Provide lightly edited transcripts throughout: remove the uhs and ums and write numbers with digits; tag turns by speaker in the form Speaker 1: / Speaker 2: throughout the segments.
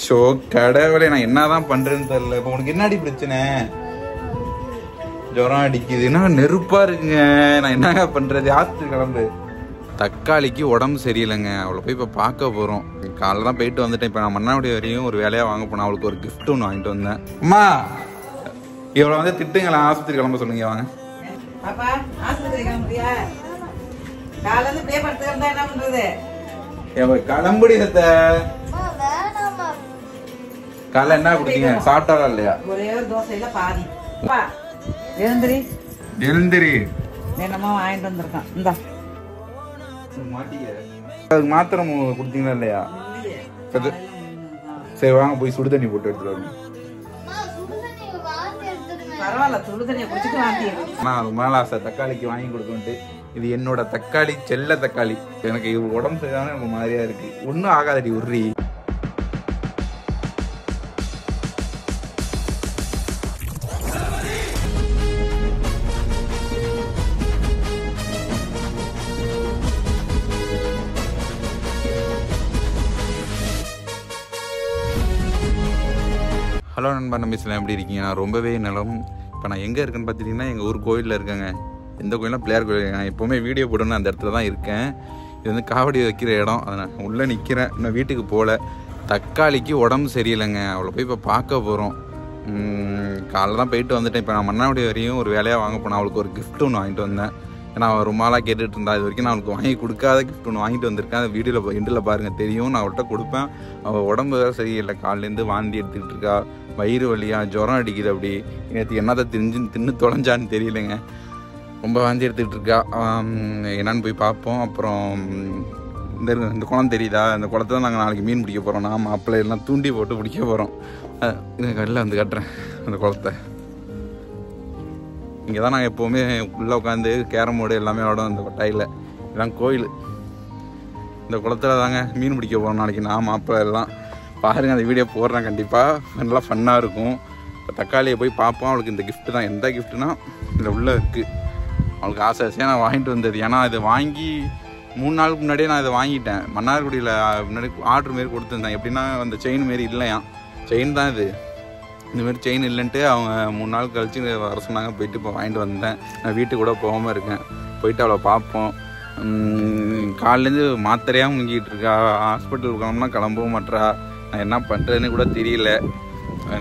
Speaker 1: Show கடவுளே, நான் என்னதான் பண்றேன்னு தெரியல. இப்போ உனக்கு என்னடி பிரச்சனை? ஜுரம் அடிக்குது, என்ன நெருப்பா இருக்குங்க. நான் என்னங்க பண்றது? ஆஸ்பத்திரி கிளம்பு. தக்காளிக்கு உடம்பு சரியில்லைங்க. அவளை போய் இப்போ பார்க்க போகிறோம். காலைல தான் போயிட்டு வந்துட்டேன். இப்போ நான் மன்னாடி வரையும் ஒரு வேலையாக வாங்க போனேன். அவளுக்கு ஒரு கிஃப்ட் ஒன்று வாங்கிட்டு வந்தேன். அம்மா இவளை வந்து திட்டுங்களா? ஆஸ்பத்திரி கிளம்ப சொல்லுங்க. வாங்க
Speaker 2: பாப்பா, ஆஸ்பத்திரி கிளம்புறியா? காலையில ப்ளே படுத்து இருந்தா என்ன பண்றது?
Speaker 1: கிளம்புடி சத்த. காலைல என்ன குடிச்சீங்க? சாப்பிட்டாரா இல்லையா?
Speaker 2: ஒரே ஒரு தோசையில பாதி. எழுந்திரி
Speaker 1: எழுந்திரி.
Speaker 2: என்னமோ வாங்கிட்டு வந்திருக்கான். இந்தா
Speaker 1: அதுக்கு மாத்திரை குடுத்தீங்களா இல்லையா? சரி வாங்க போய் சுடு தண்ணி போட்டு எடுத்துட்டு வரணும்.
Speaker 2: பரவாயில்ல, சுடு தண்ணியை குடிச்சிட்டு வாந்தி.
Speaker 1: நான் ரொம்ப நாள் ஆசை தக்காளிக்கு வாங்கி கொடுக்கணுன்ட்டு. இது என்னோட தக்காளி, செல்ல தக்காளி. எனக்கு இது உடம்பு சரியான எனக்கு மாதிரியா இருக்கு. ஒன்னும் ஆகாதடி உர்ரி. ஹலோ நண்பா, நம்பிஸ்லாம் எப்படி இருக்கீங்க? நான் ரொம்பவே நலம். இப்போ நான் எங்கே இருக்கேன்னு பார்த்துட்டிங்கன்னா எங்கள் ஊர் கோயிலில் இருக்கேங்க. எந்த கோயிலாம் பிள்ளையார் கோயில். நான் எப்போவுமே வீடியோ போடணும்னு அந்த இடத்துல தான் இருக்கேன். இது வந்து காவடி வைக்கிற இடம். அதை நான் உள்ளே நிற்கிறேன். இன்னும் வீட்டுக்கு போகல. தக்காளிக்கு உடம்பு சரியில்லைங்க. அவளை போய் இப்போ பார்க்க போகிறோம். காலைல தான் போயிட்டு வந்துட்டேன். இப்போ நான் மன்னாடி வரையும் ஒரு வேலையாக வாங்க போனேன். அவளுக்கு ஒரு கிஃப்ட் ஒன்று வாங்கிட்டு வந்தேன். ஏன்னா அவள் ரொம்ப நாளாக கேட்டுட்டு இருந்தா. இது வரைக்கும் நான் அவளுக்கு வாங்கி கொடுக்காத கிஃப்ட் ஒன்று வாங்கிட்டு வந்திருக்கேன். அந்த வீடியோவில் எண்டில் பாருங்கள் தெரியும். நான் அவள்கிட்ட கொடுப்பேன். அவள் உடம்பு வேறு சரியில்லை. காலிலேருந்து வாந்தி எடுத்துக்கிட்டு இருக்கா. வயிறு வலியா, ஜுரம் அடிக்குது. அப்படி நேற்று என்னதை தின்னு தொலைஞ்சான்னு தெரியலைங்க. ரொம்ப வாந்தி எடுத்துக்கிட்டு இருக்கா. என்னன்னு போய் பார்ப்போம். அப்புறம் இந்த குளம் தெரியுதா? அந்த குளத்துல நாங்கள் நாளைக்கு மீன் பிடிக்க போகிறோம். நான் மாப்பிள்ளை எல்லாம் தூண்டி போட்டு பிடிக்க போகிறோம். வெளில வந்து கட்டுறேன் அந்த குளத்தை. இங்கே தான் நாங்கள் எப்போவுமே உள்ளே உட்காந்து கேரம் போர்டு எல்லாமே விளாடும். அந்த கொட்டாயில் இதுதான் கோயில். இந்த குளத்தில் தாங்க மீன் பிடிக்க போகிறோம் நாளைக்கு. நான் மாப்பிள்ளை எல்லாம் பாருங்கள். அந்த வீடியோ போடுறேன் கண்டிப்பாக. நல்லா ஃபன்னாக இருக்கும். இப்போ தக்காளியை போய் பார்ப்போம். அவளுக்கு இந்த கிஃப்ட்டு தான். எந்த கிஃப்ட்டுனா இதில் உள்ளே இருக்குது. அவளுக்கு ஆசை ஆசையாக நான் வாங்கிட்டு வந்தது. ஏன்னா இது வாங்கி 3 நாளுக்கு முன்னாடியே நான் இதை வாங்கிட்டேன். மன்னார்குடியில் முன்னாடி ஆர்டர் மாரி கொடுத்துருந்தேன். எப்படின்னா அந்த செயின் மாரி இல்லையா, செயின் தான் இது. இந்தமாரி செயின் இல்லைன்ட்டு அவங்க 3 நாள் கழிச்சு வர சொன்னாங்க. போயிட்டு இப்போ வாங்கிட்டு வந்தேன். நான் வீட்டுக்கு கூட போகாமல் இருக்கேன். போயிட்டு அவளை பார்ப்போம். காலிலேருந்து மாத்திரையாக முங்கிட்டு இருக்கா. ஹாஸ்பிட்டலுக்கு கிளம்புனா கிளம்பவும் மாட்டா. நான் என்ன பண்ணுறதுன்னு கூட தெரியல.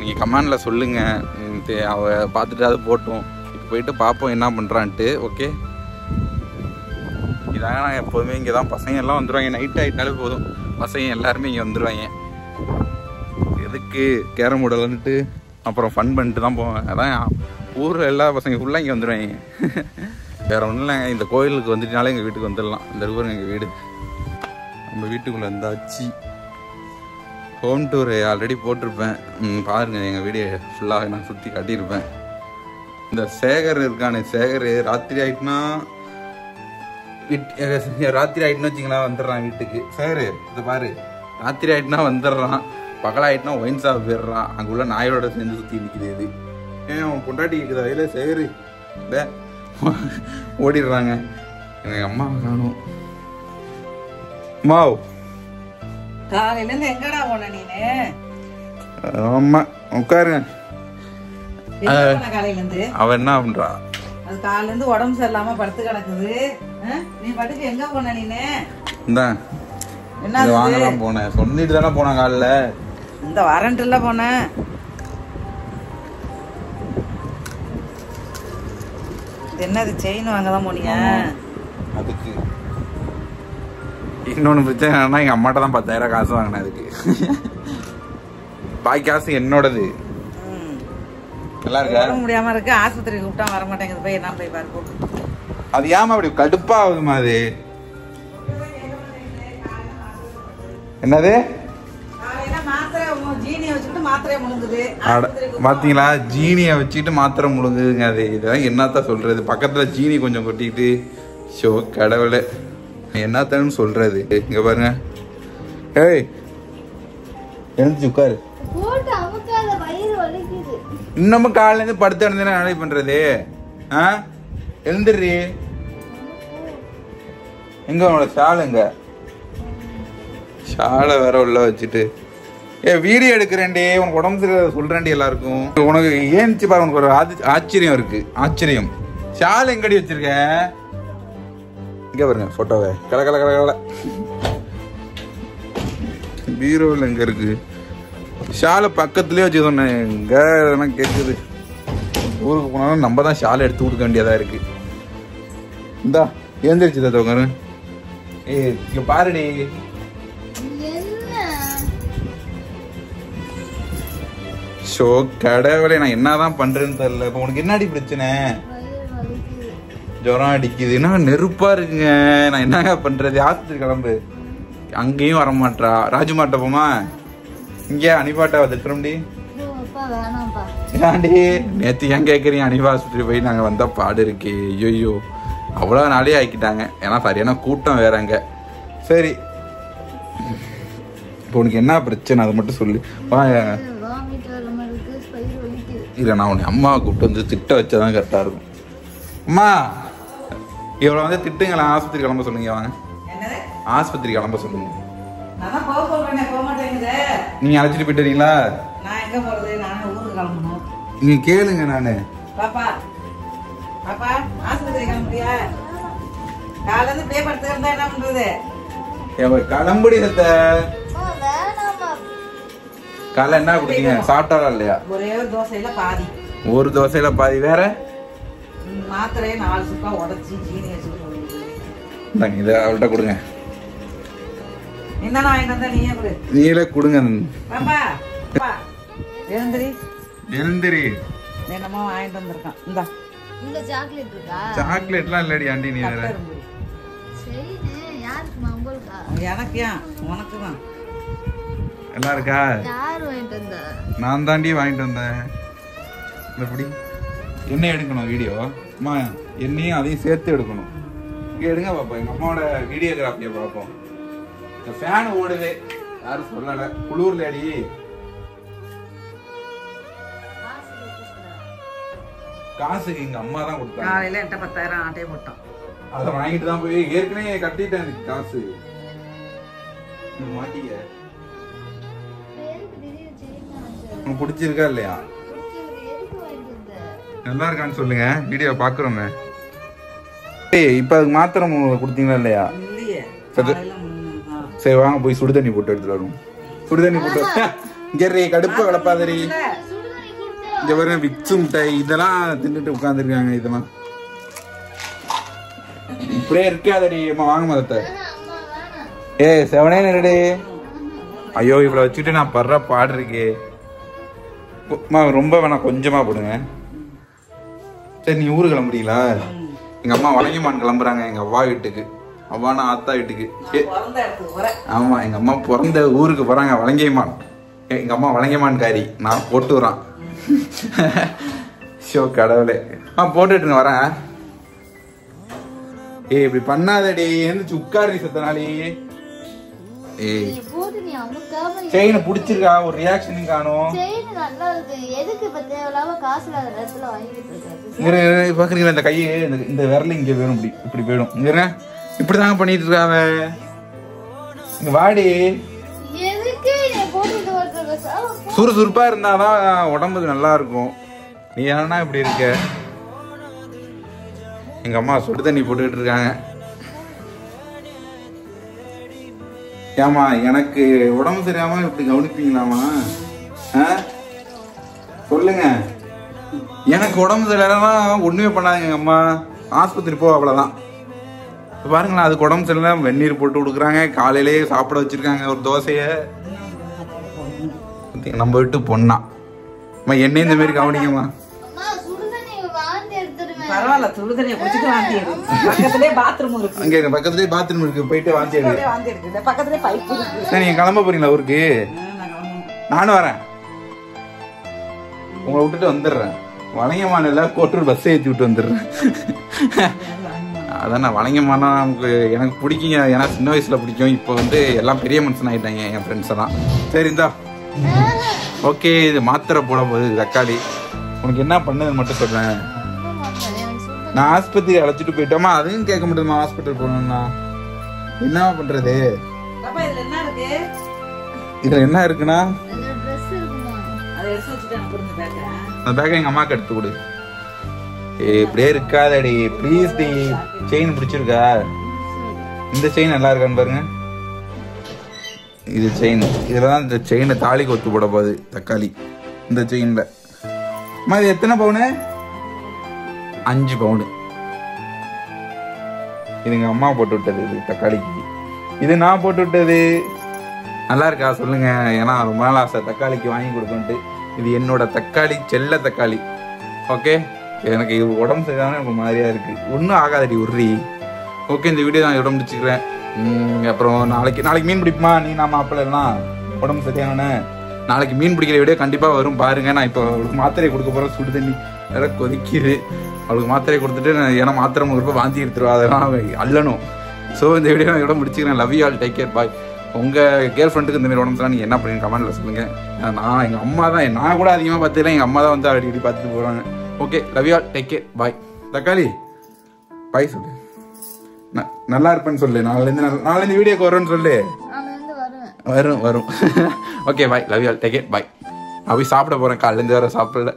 Speaker 1: நீங்கள் கமெண்டில் சொல்லுங்கள். அவள் பார்த்துட்டு அதை போட்டோம். இப்போ போயிட்டு பார்ப்போம் என்ன பண்ணுறான்ட்டு. ஓகே, இதாங்க. நான் எப்போதுமே இங்கே தான். பசங்க எல்லாம் வந்துடுவாங்க. நைட் ஆகிட்டாலே போதும் பசங்க எல்லாருமே இங்கே வந்துடுவாங்க. எதுக்கு கேரம் போர்டுலன்ட்டு அப்புறம் ஃபன் பண்ணிட்டு தான் போவேன். அதான் ஊரில் எல்லா பசங்க ஃபுல்லாக இங்கே வந்துடுவாங்க. வேறு ஒன்றும் இல்லைங்க. இந்த கோயிலுக்கு வந்துட்டனாலே எங்கள் வீட்டுக்கு வந்துடலாம். இந்த ஊருங்க எங்கள் வீடு. நம்ம வீட்டுக்குள்ளே இருந்தாச்சு. ஹோம் டூர் ஆல்ரெடி போட்டிருப்பேன். பாருங்கள், எங்கள் வீடியோ ஃபுல்லாக நான் சுற்றி காட்டியிருப்பேன். இந்த சேகர் இருக்கானே, சேகர் ராத்திரி ஆகிட்டுனா ராத்திரி ஆகிட்டுன்னு வச்சிங்களா வந்துடுறான் வீட்டுக்கு. சேகர் இது பாரு, ராத்திரி ஆகிட்டுனா வந்துடுறான். பகலாயிட்டுனா ஒயின் ஷாப் போயிடுறான். அங்கே உள்ள நாயோட சேர்ந்து சுற்றி நிற்கிது. இது ஏன் அவன் பொண்டாட்டி இருக்குதா? இல்லை சேகர் இல்லை ஓடிடுறாங்க. எனக்கு அம்மா காணும். மாவ்
Speaker 2: காலையில இருந்து எங்கடா போன நீனு?
Speaker 1: ஆமா உட்காருங்க.
Speaker 2: காலையில இருந்து
Speaker 1: அவ என்ன பண்றா?
Speaker 2: அது காலையில இருந்து உடம்பு சரியில்லாம படுத்து கிடக்குது. நீ படுத்து எங்க போன நீனு?
Speaker 1: என்ன வாங்கலாம் போனேன். சொல்லிட்டு தானே போனேன் காலைல.
Speaker 2: இந்த வாரண்ட்ல போனேன். என்னது செயின் வாங்க தான் போனீங்க? அதுக்கு
Speaker 1: இன்னொன்று பிரச்சனை என்னன்னா, எங்கள் அம்மாட்ட தான் 10,000 காசு வாங்கினேன். அதுக்கு பாக்கி காசு என்னோடது. நல்லா இருக்கா?
Speaker 2: முடியாம இருக்கு. ஆஸ்பத்திரி கூப்பிட்டா வர மாட்டேங்குது. போய் என்ன போய் பாரு.
Speaker 1: அது ஏமா அப்படி கடுப்பா ஆகுதுமா? அது என்னது? பாத்தீங்களா, ஜீனியை வச்சுட்டு மாத்திரை முழுங்குதுங்க. அது இதெல்லாம் என்னத்தான் சொல்றது? பக்கத்துல ஜீனி கொஞ்சம் கொட்டிட்டு. ஷோ கடவுளே, என்னத்தான்னு சொல்றது? இங்க பாருங்க. ஏய் எழுந்துச்சு உட்காரு. இன்னமும் காலையில இருந்து படுத்து எழுந்தேன்னா வேலை பண்றது? எழுந்துடுறி. எங்க உங்களோட ஷால்? எங்க ஷாலை வேற உள்ள வச்சுட்டு வீடியோ எடுக்கிறேன்டே, உனக்கு உடம்பு சரியில்லை சொல்றேன்டி எல்லாருக்கும். உனக்கு ஏன்ச்சு பாரு, உனக்கு ஒரு ஆச்சரியம் இருக்கு. ஆச்சரியம். ஷால் எங்கடி வச்சிருக்க? இங்க பாருங்க போட்டோவை. கல கல கல கல. பீரோவில் எங்க இருக்கு? ஷாலை பக்கத்துலயே வச்சு சொன்னேன். எங்க இதெல்லாம் கேட்குது. ஊருக்கு போனாலும் நம்ம தான் ஷாலை எடுத்து கொடுக்க வேண்டியதா இருக்கு. இந்தா ஏந்திரிச்சு தவங்க. இங்க பாருடி. ஷோ கடவுளே, நான் என்னதான் பண்றேன்னு தெரியல. இப்ப உனக்கு என்னடி பிரச்சனை? ஜுரம் அடிக்குது, என்ன நெருப்பா இருக்குங்க. நான் என்னங்க பண்றது? ஆஸ்பத்திரி கிளம்பு. அங்கேயும் வர மாட்டா. ராஜுமாட்ட போமா? இங்க அனிபாட்டா வந்துட்டும்டி. ஏன்டி நேத்து ஏன் கேக்குறீங்க? அனிபா ஆஸ்பத்திரி போய் நாங்க வந்தா பாடு இருக்கே. ஐயோ அவ்வளவு நாளே ஆக்கிட்டாங்க. ஏன்னா சரியான கூட்டம் வேற அங்க. சரி இப்போ உனக்கு என்ன பிரச்சனை அதை மட்டும் சொல்லு. இல்ல நான் உன்னை அம்மாவை கூப்பிட்டு வந்து திட்ட வச்சாதான் கரெக்டா இருக்கும். அம்மா இவ்வளவு வந்து திட்டுங்களா? ஆஸ்பத்திரி கிளம்ப சொல்லுங்க. வாங்க ஆஸ்பத்திரி கிளம்ப சொல்லுங்க. நீங்க அழைச்சிட்டு போயிட்டு வரீங்களா? நீங்க கேளுங்க. நானு கிளம்புடி சத்த. காலை என்ன குடிச்சீங்க? சாப்பிட்டாரா இல்லையா?
Speaker 2: ஒரே ஒரு தோசையில பாதி.
Speaker 1: ஒரு தோசையில பாதி. வேற
Speaker 2: மாத்திரையை 4 சுக்கா உடச்சி ஜீனி வச்சுட்டு
Speaker 1: இத அவள்கிட்ட கொடுங்க.
Speaker 2: என்ன வாங்கிட்டு வந்தா நீயே கொடு.
Speaker 1: நீங்களே கொடுங்க.
Speaker 2: பாப்பா எழுந்திரி
Speaker 1: எழுந்திரி.
Speaker 2: என்னமோ வாங்கிட்டு வந்திருக்கான். இந்த
Speaker 3: இந்த சாக்லேட் இருக்கா?
Speaker 1: சாக்லேட்லாம் இல்லடி ஆண்டி. நீ வேற
Speaker 3: சரினே. யாருக்கு மாம்பழக்கா?
Speaker 2: எனக்கு ஏன்? உனக்கு தான்.
Speaker 1: எல்லாம் இருக்கா?
Speaker 3: யார் வாங்கிட்டு வந்தா?
Speaker 1: நான் தாண்டி வாங்கிட்டு வந்தேன். எப்படி என்ன எடுக்கணும் வீடியோ? அம்மா என்னையும் அதையும் சேர்த்து எடுக்கணும். இங்கே எடுங்க பாப்பா. எங்கள் அம்மாவோட வீடியோகிராஃபியை பார்ப்போம். இந்த ஃபேன் ஓடுது. யாரும் சொல்லலை. குளூர்ல அடி. காசுக்கு எங்கள் அம்மா தான் கொடுத்தாங்க.
Speaker 2: காலையில் என்கிட்ட 10,000 ஆட்டையை போட்டோம்.
Speaker 1: அதை வாங்கிட்டு தான் போய் ஏற்கனவே கட்டிட்டேன் காசு. மாட்டிக்க. உனக்கு பிடிச்சிருக்கா இல்லையா? நல்லா இருக்கான்னு சொல்லுங்க. வீடியோ பாக்குறோங்க. இப்ப அதுக்கு மாத்திரம் கொடுத்தீங்களா இல்லையா? சரி வாங்க போய் சுடு தண்ணி போட்டு எடுத்துட்டு வரும். சுடு தண்ணி போட்டு இங்கே கடுப்ப விளப்பாதரி. இங்க பாருங்க விக்ஸு மிட்டாய் இதெல்லாம் தின்னுட்டு உட்காந்துருக்காங்க. இதெல்லாம் இப்படியே இருக்காதடி. அம்மா வாங்க மதத்தை. செவனே நேரடி. ஐயோ இவ்வளவு வச்சுட்டு நான் படுற பாடு இருக்கே. ரொம்ப வேணாம் கொஞ்சமா போடுங்க. சரி நீ ஊரு கிளம்புறீங்களா? எங்க அம்மா வலங்கிமான் கிளம்புறாங்க. எங்க அவ்வா வீட்டுக்கு. அவ்வானா ஆத்தா வீட்டுக்கு. ஆமா எங்க அம்மா பிறந்த ஊருக்கு போறாங்க. வலங்கிமான். எங்க அம்மா வலங்கிமான் காரி. நான் போட்டு வரான். ஷோ கடவுளே. போட்டுட்டு வரேன். இப்படி பண்ணாதடி. எந்திரிச்சு உட்காரி சத்தனாலே. செயினை புடிச்சிருக்கா? ஒரு ரியாக்ஷன் காணும். பாக்குறீங்களா இந்த கையை? இந்த விரல இங்க வேணும். இப்படி போயிடும். இப்படிதாங்க பண்ணிட்டு இருக்காவ. இங்க வாடி. சுறுசுறுப்பா இருந்தாதான் உடம்புக்கு நல்லா இருக்கும். நீ ஏன்னா இப்படி இருக்க? எங்க அம்மா சுடு தண்ணி போட்டுக்கிட்டு இருக்காங்க. ஏமா எனக்கு உடம்பு சரியாம இப்படி கவனிப்பீங்களாமா? சொல்லுங்க. எனக்கு உடம்பு சரியில்லைன்னா ஒண்ணுமே பண்ணாதுங்க எங்க அம்மா. ஆஸ்பத்திரி போ அவ்வளவுதான். பாருங்களேன் அதுக்கு உடம்பு சரியில்லை. வெந்நீர் போட்டு கொடுக்குறாங்க. காலையிலேயே சாப்பிட வச்சிருக்காங்க ஒரு தோசைய. நம்ம விட்டு பொண்ணா என்ன இந்த மாதிரி கவனிக்கமா?
Speaker 2: பரவாயில்ல சுடுதண்ணியை குடிச்சிட்டு வாந்தி எடு. பக்கத்துலயே பாத்ரூம் இருக்கு.
Speaker 1: அங்க பக்கத்துலயே பாத்ரூம் இருக்கு. போயிட்டு வாந்தி எடு.
Speaker 2: பக்கத்துலயே பைப் இருக்கு.
Speaker 1: சரி நீங்க கிளம்ப போறீங்களா ஊருக்கு? நானும் வரேன். உங்களை விட்டுட்டு வந்துடுறேன். வலங்கமான கோட்டூர் பஸ் ஏற்றி விட்டு வந்துடுறேன். அதான் நான் வலங்கமானா நமக்கு எனக்கு பிடிக்குங்க. ஏன்னா சின்ன வயசுல பிடிக்கும். இப்போ வந்து எல்லாம் பெரிய மனுஷன் ஆயிட்டாங்க என் ஃப்ரெண்ட்ஸ் எல்லாம். சரி இந்தா ஓகே. இது மாத்திரை போட போகுது தக்காளி. உனக்கு என்ன பண்ணுதுன்னு மட்டும் சொல்றேன். நான் ஆஸ்பத்திரி அழைச்சிட்டு போயிட்டோமா? அதையும் கேட்க முடியுமா? ஹாஸ்பிட்டல் போகணும்னா என்ன பண்றது? இதுல என்ன இருக்குன்னா
Speaker 3: இதுல ட்ரெஸ் இருக்குமா?
Speaker 2: அதை எடுத்து வச்சுட்டு எனக்கு கொடுங்க பேக்க.
Speaker 1: அந்த பேக்கை எங்க அம்மாக்கு எடுத்து கொடு. இப்படியே இருக்காதடி ப்ளீஸ் டி. செயின் பிடிச்சிருக்கா? இந்த செயின் நல்லா இருக்கான்னு பாருங்க. இது செயின். இதுலதான் இந்த செயினை தாலிக்கு ஒத்து போட போகுது தக்காளி. இந்த செயின்ல இது எத்தனை பவுனு? 5 பவுனு. இது எங்க அம்மா போட்டு விட்டது. இது தக்காளிக்கு. இது நான் போட்டு விட்டது. நல்லா இருக்கா சொல்லுங்க. ஏன்னா ரொம்ப நாள் ஆசை தக்காளிக்கு வாங்கி கொடுக்கணுன்ட்டு. இது என்னோட தக்காளி, செல்ல தக்காளி. ஓகே, எனக்கு இது உடம்பு சரியான எனக்கு மாதிரியா இருக்கு. ஒன்றும் ஆகாதடி உருறி. ஓகே, இந்த வீடியோ நான் உடம்பு முடிச்சுக்கிறேன். அப்புறம் நாளைக்கு மீன் பிடிப்புமா? நீ நாம அப்பலாம் உடம்பு சரியான நாளைக்கு மீன் பிடிக்கிற வீடியோ கண்டிப்பா வரும் பாருங்க. நான் இப்போ அவளுக்கு மாத்திரையை கொடுக்க போறேன். சுடு தண்ணி வேற கொதிக்குது. அவளுக்கு மாத்திரையை கொடுத்துட்டு ஏன்னா மாத்திரை முழுக்க வாந்தி எடுத்துருவா, அதெல்லாம் அல்லணும். ஸோ இந்த வீடியோ நான் இதோட முடிச்சுக்கிறேன். Love you all, take care, bye. உங்க கேர்ள் ஃப்ரெண்டுக்கு இந்த மாதிரி உடம்புலாம் நீங்க என்ன பண்ணுங்க கமெண்ட்ல சொல்லுங்க. நான் எங்க அம்மா தான், நான் கூட அதிகமாக பார்த்துக்கலாம், எங்க அம்மா தான் வந்து அடிக்கடி பார்த்துட்டு போறாங்க. Okay, love you all, take care, bye. தக்காளி பாய் சொல்லு. நல்லா இருப்பேன்னு சொல்லு. நாளைந்து வீடியோக்கு வரும்னு சொல்லு. வரும். Okay bye, love you all, take care, bye. நான் போய் சாப்பிட போறேன். காலையிலேருந்து வேற சாப்பிடல.